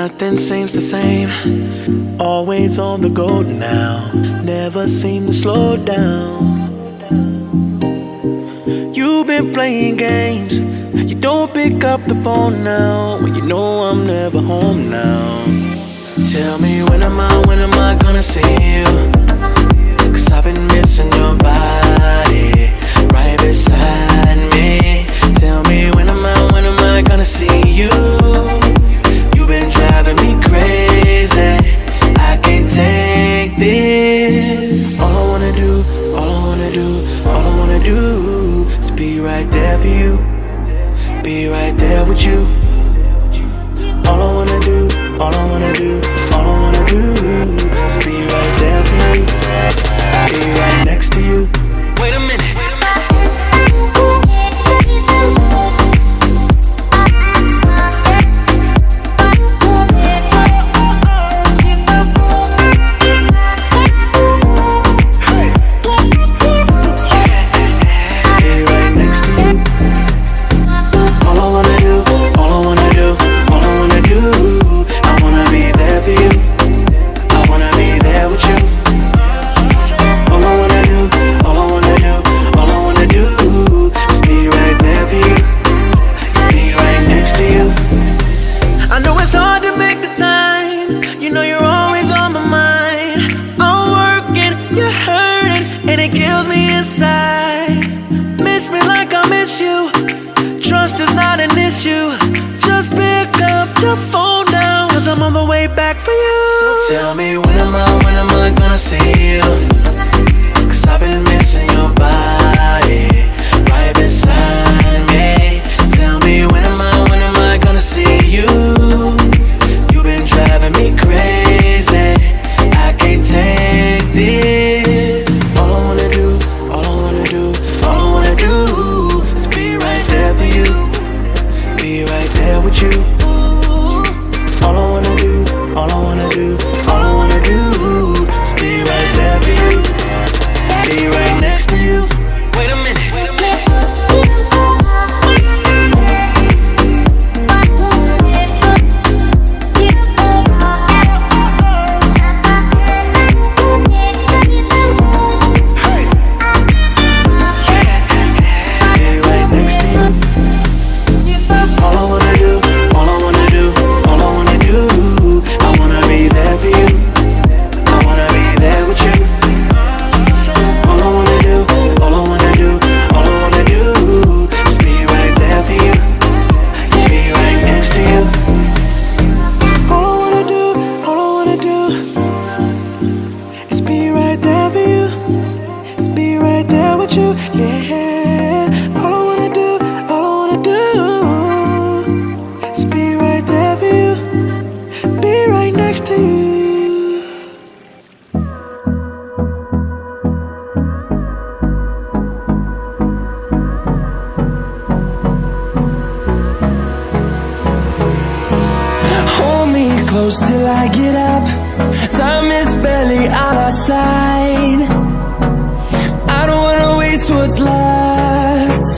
Nothing seems the same, always on the go now, never seem to slow down. You've been playing games, you don't pick up the phone now, when you know I'm never home now. Tell me when am I gonna see you? 'Cause I've been missing your body right beside me. Tell me when am I gonna see you? You've been driving me crazy, I can't take this. All I wanna do is be right there for you, be right there with you. All I wanna do is be right there for you, be right next to you. Wait a minute. And it kills me inside. Miss me like I miss you. Trust is not an issue. Just pick up your phone now, 'cause I'm on the way back for you. So tell me when am I gonna see you? 'Cause I've been missing your body right beside me. Tell me when am I gonna see you? You've been driving me crazy, I can't take this. All I wanna do is be right there for you, be right there with you. All I wanna do is be right there for you, be right next to you. Wait a minute. You, yeah. All I wanna do is be right there for you, be right next to you. Hold me close till I get up. Time is barely on our side. What's left?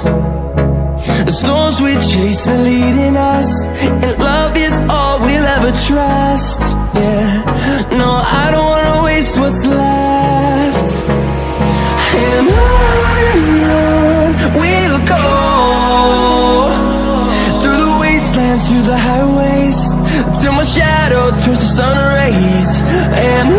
The storms we chase are leading us, and love is all we'll ever trust. Yeah, no, I don't wanna waste what's left. And on we'll go, through the wastelands, through the highways, till my shadow turns to sun rays. And on